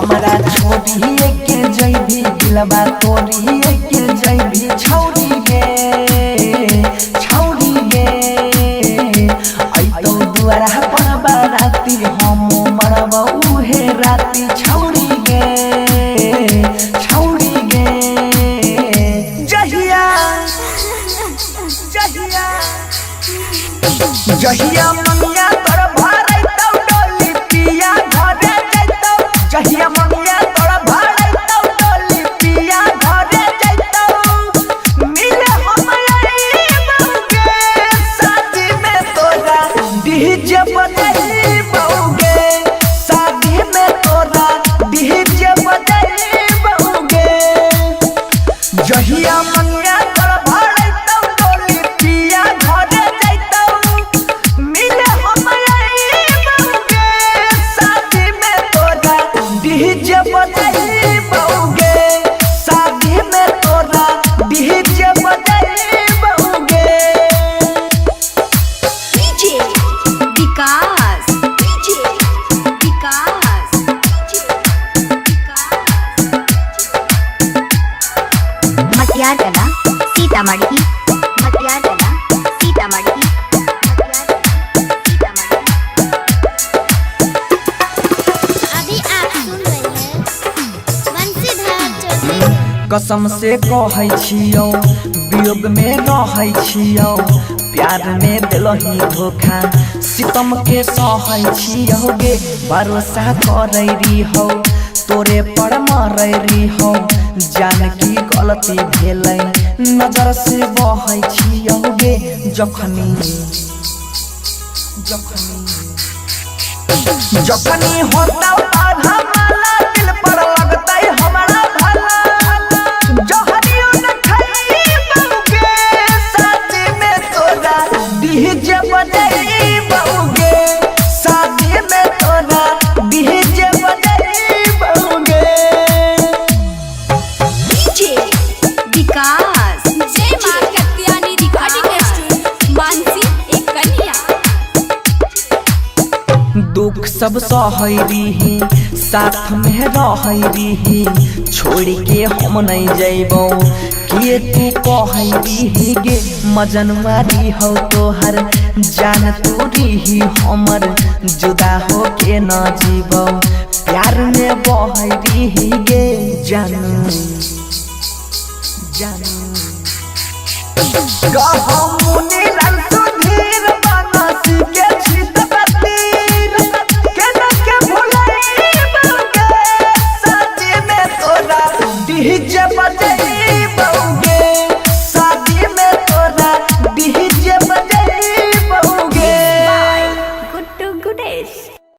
हमारा छोड़ी के जैभी दिलवा तोड़ी के जैभी छौरी गे आई तो दुआरा पर बाराती हम मरब उहे राती छौरी गे जहिया मंगिया तोर भरै तौ डोली पिया घरे जैतौ जहिया मंगिया तोर भरै तौ डोली पिया घरे जैतौ मिले हमरे शादी में तोरा डीजे बजाई बउगे शादी में तोरा डीजे बजाई बउगे जहिया मंगिया तोर भरै तौ डोली पिया घरे डीजे बजाई बउगे शादी में तोरा डीजे बजाई बउगे डीजे विकास मटियागला सीतामढ़ी कसम से कहै छियौ वियोग में रहै छियौ प्यार में दिलही धोखा सितम के सहै छियौ गे भरोसा करै रहिहौ तोरे पर मरै रहिहौ जान की गलती भेलै नजर से बहै छियौ गे जखनी होता आधा माला दिल पर लगतै हमारा डीजे बजाई बउगे शादी में तोरा डीजे बजाई बउगे डीजे विकास जय मां कत्यानी रिकॉर्डिंग स्टूडियो मानसी एक कन्या दुख सब सहै रही साथ में रहै रही छोड़ के हम नहीं जैबौ किए तू कहै रही गे मजनवारी हो तोहर जान तू रही हमर जुदा हो के न जीबौ प्यार में बहै रही गे जानू गहमुनी लाल सुधीर बनस के छित बतीर केना के भुलाई बउगे शादी में तोरा डीजे बजे